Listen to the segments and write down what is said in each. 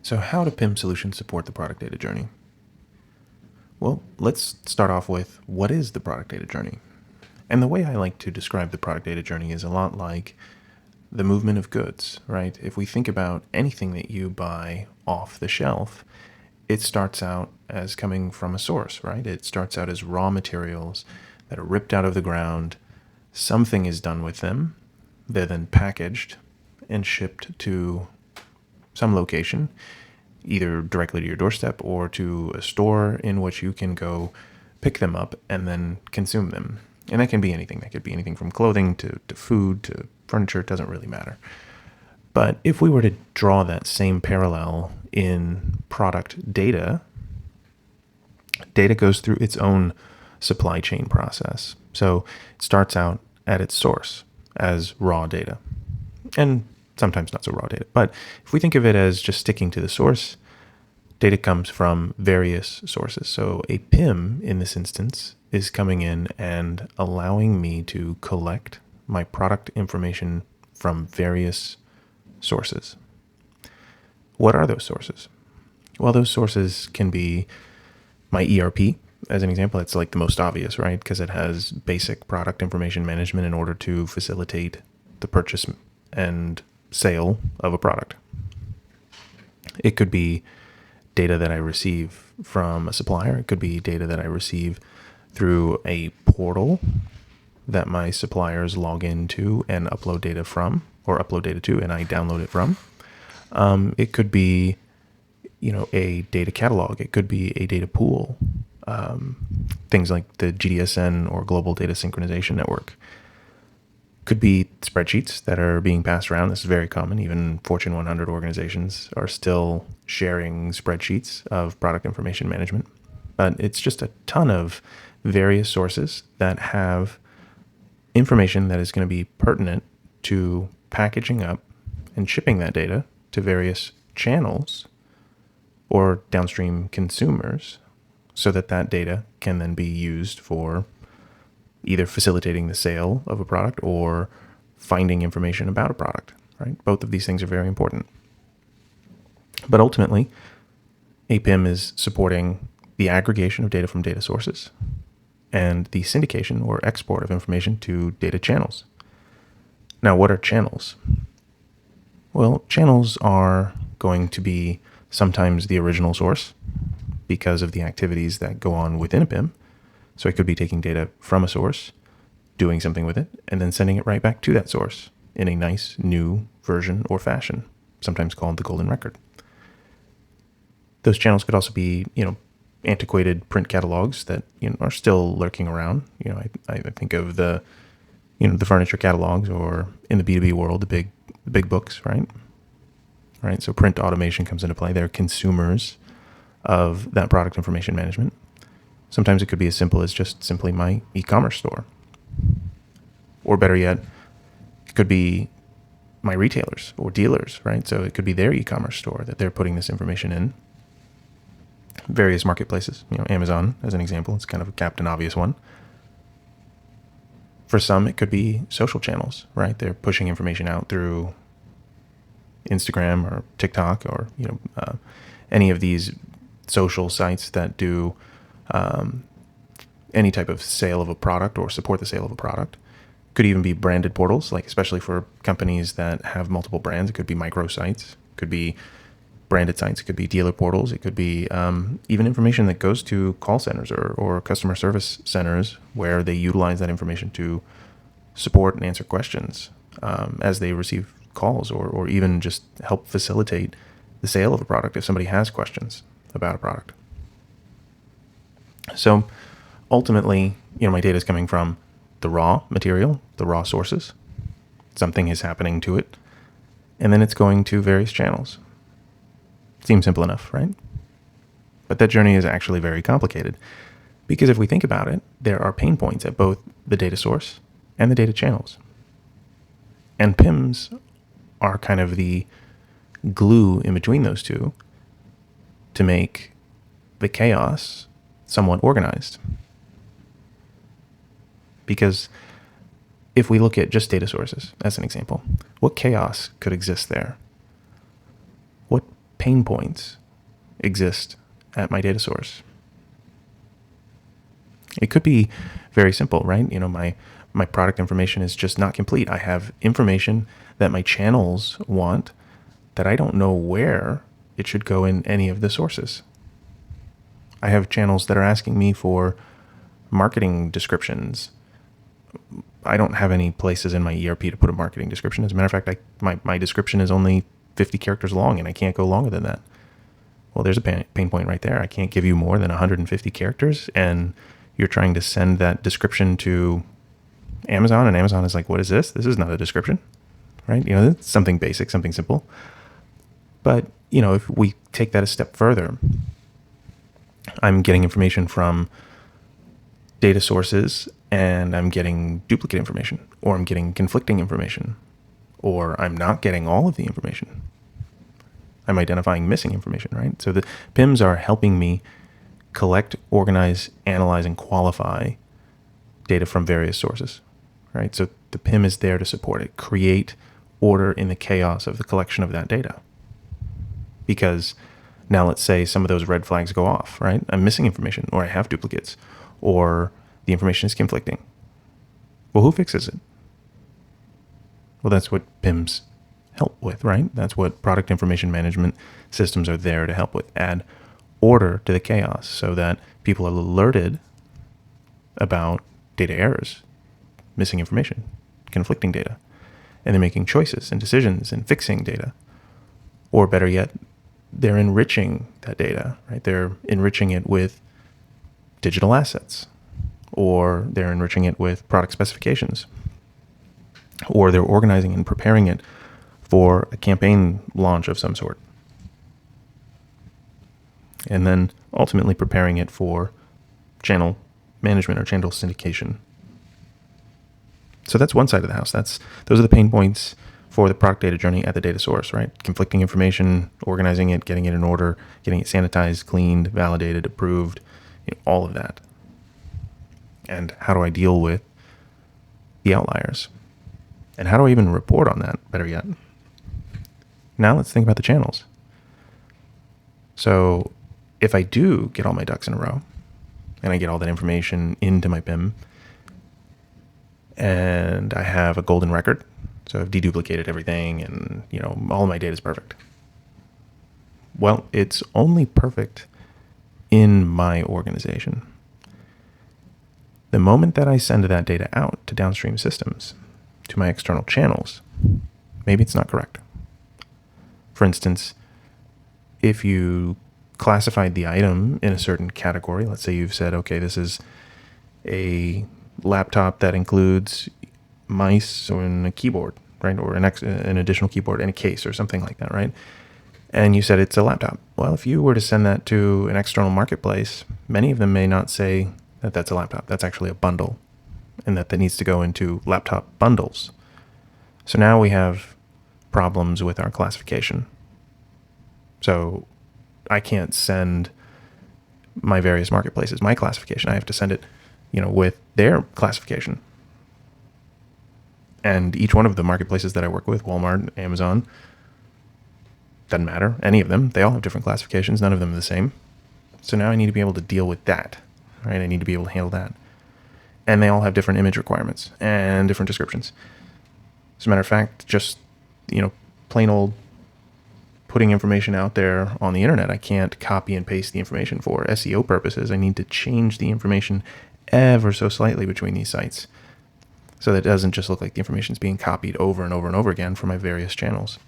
So how do PIM solutions support the product data journey? Well, let's start off with what is the product data journey? And the way I like to describe the product data journey is a lot like the movement of goods, right? If we think about anything that you buy off the shelf, it starts out as coming from a source, right? It starts out as raw materials that are ripped out of the ground. Something is done with them. They're then packaged and shipped to some location, either directly to your doorstep or to a store in which you can go pick them up and then consume them. And that can be anything. That could be anything from clothing to food to furniture. It doesn't really matter. But if we were to draw that same parallel in product data, data goes through its own supply chain process. So it starts out at its source as raw data, and sometimes not so raw data. But if we think of it as just sticking to the source, data comes from various sources. So a PIM in this instance is coming in and allowing me to collect my product information from various sources. What are those sources? Well, those sources can be my ERP, as an example. It's like the most obvious, right? Because it has basic product information management in order to facilitate the purchase and sale of a product. It could be data that I receive from a supplier. It could be data that I receive through a portal that my suppliers log into and upload data from, or upload data to, and I download it from. It could be, a data catalog. It could be a data pool. Things like the GDSN or Global Data Synchronization Network. Could be spreadsheets that are being passed around. This is very common. Even Fortune 100 organizations are still sharing spreadsheets of product information management. But it's just a ton of various sources that have information that is going to be pertinent to packaging up and shipping that data to various channels or downstream consumers so that that data can then be used for either facilitating the sale of a product or finding information about a product, right? Both of these things are very important. But ultimately, a PIM is supporting the aggregation of data from data sources and the syndication or export of information to data channels. Now, what are channels? Well, channels are going to be sometimes the original source because of the activities that go on within a PIM. So it could be taking data from a source, doing something with it, and then sending it right back to that source in a nice new version or fashion, sometimes called the golden record. Those channels could also be, antiquated print catalogs that are still lurking around. I think of the furniture catalogs, or in the B2B world, the big books, right? Right. So print automation comes into play. They're consumers of that product information management. Sometimes it could be as simple as just simply my e-commerce store. Or better yet, it could be my retailers or dealers, right? So it could be their e-commerce store that they're putting this information in. Various marketplaces, Amazon as an example, it's kind of a captain obvious one. For some, it could be social channels, right? They're pushing information out through Instagram or TikTok or, any of these social sites that do any type of sale of a product or support the sale of a product. Could even be branded portals, like especially for companies that have multiple brands. It could be micro sites, could be branded sites, it could be dealer portals, it could be even information that goes to call centers or customer service centers where they utilize that information to support and answer questions as they receive calls, or even just help facilitate the sale of a product if somebody has questions about a product. So ultimately, my data is coming from the raw material, the raw sources. Something is happening to it, and then it's going to various channels. Seems simple enough, right? But that journey is actually very complicated, because if we think about it, there are pain points at both the data source and the data channels. And PIMs are kind of the glue in between those two to make the chaos somewhat organized. Because if we look at just data sources as an example, what chaos could exist there? What pain points exist at my data source. It could be very simple, right? My product information is just not complete. I have information that my channels want that I don't know where it should go in any of the sources. I have channels that are asking me for marketing descriptions. I don't have any places in my ERP to put a marketing description. As a matter of fact, my description is only 50 characters long, and I can't go longer than that. Well, there's a pain point right there. I can't give you more than 150 characters, and you're trying to send that description to Amazon, and Amazon is like, what is this? This is not a description, right? It's something basic, something simple. But, if we take that a step further, I'm getting information from data sources and I'm getting duplicate information, or I'm getting conflicting information, or I'm not getting all of the information. I'm identifying missing information, right? So the PIMs are helping me collect, organize, analyze, and qualify data from various sources, right? So the PIM is there to support it, create order in the chaos of the collection of that data. Because now let's say some of those red flags go off, right? I'm missing information, or I have duplicates, or the information is conflicting. Well, who fixes it? Well, that's what PIMs help with, right? That's what product information management systems are there to help with. Add order to the chaos so that people are alerted about data errors, missing information, conflicting data, and they're making choices and decisions and fixing data. Or better yet, they're enriching that data, right? They're enriching it with digital assets, or they're enriching it with product specifications, or they're organizing and preparing it for a campaign launch of some sort, and then ultimately preparing it for channel management or channel syndication. So that's one side of the house. Those are the pain points for the product data journey at the data source, right? Conflicting information, organizing it, getting it in order, getting it sanitized, cleaned, validated, approved, all of that. And how do I deal with the outliers? And how do I even report on that, better yet? Now let's think about the channels. So if I do get all my ducks in a row, and I get all that information into my PIM, and I have a golden record, so I've deduplicated everything, and all of my data is perfect. Well, it's only perfect in my organization. The moment that I send that data out to downstream systems, to my external channels, maybe it's not correct. For instance, if you classified the item in a certain category, let's say you've said, okay, this is a laptop that includes mice and a keyboard, right? Or an additional keyboard and a case or something like that, right? And you said it's a laptop. Well, if you were to send that to an external marketplace, many of them may not say that that's a laptop. That's actually a bundle, and that needs to go into laptop bundles. So now we have problems with our classification. So I can't send my various marketplaces my classification. I have to send it, with their classification. And each one of the marketplaces that I work with, Walmart, Amazon, doesn't matter, any of them, they all have different classifications. None of them are the same. So now I need to be able to deal with that, right? I need to be able to handle that. And they all have different image requirements and different descriptions. As a matter of fact, just, plain old putting information out there on the internet, I can't copy and paste the information for SEO purposes. I need to change the information ever so slightly between these sites so that it doesn't just look like the information is being copied over and over and over again from my various channels,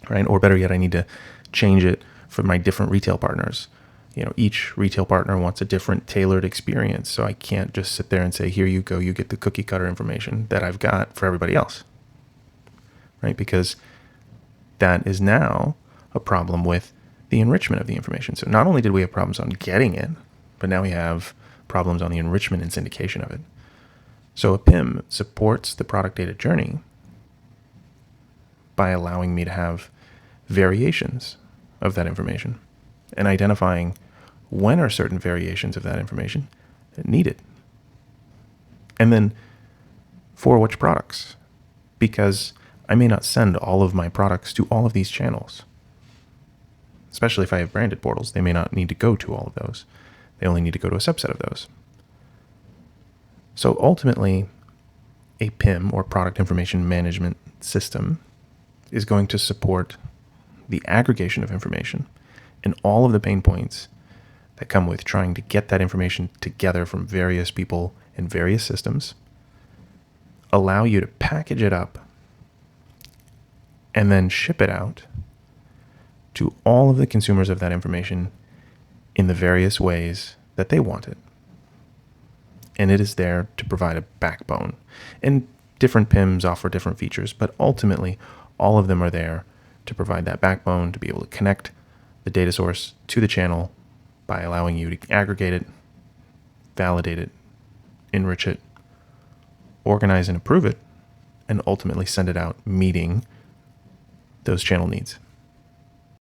right? Or better yet, I need to change it for my different retail partners. Each retail partner wants a different tailored experience. So I can't just sit there and say, here you go, you get the cookie cutter information that I've got for everybody else, right? Because that is now a problem with the enrichment of the information. So not only did we have problems on getting it, but now we have problems on the enrichment and syndication of it. So a PIM supports the product data journey by allowing me to have variations of that information and identifying when are certain variations of that information needed. And then for which products, because I may not send all of my products to all of these channels. especially if I have branded portals. They may not need to go to all of those. They only need to go to a subset of those. So ultimately, a PIM, or Product Information Management System, is going to support the aggregation of information and all of the pain points that come with trying to get that information together from various people and various systems, allow you to package it up, and then ship it out to all of the consumers of that information in the various ways that they want it. And it is there to provide a backbone. And different PIMs offer different features, but ultimately all of them are there to provide that backbone to be able to connect the data source to the channel by allowing you to aggregate it, validate it, enrich it, organize and approve it, and ultimately send it out meeting those channel needs.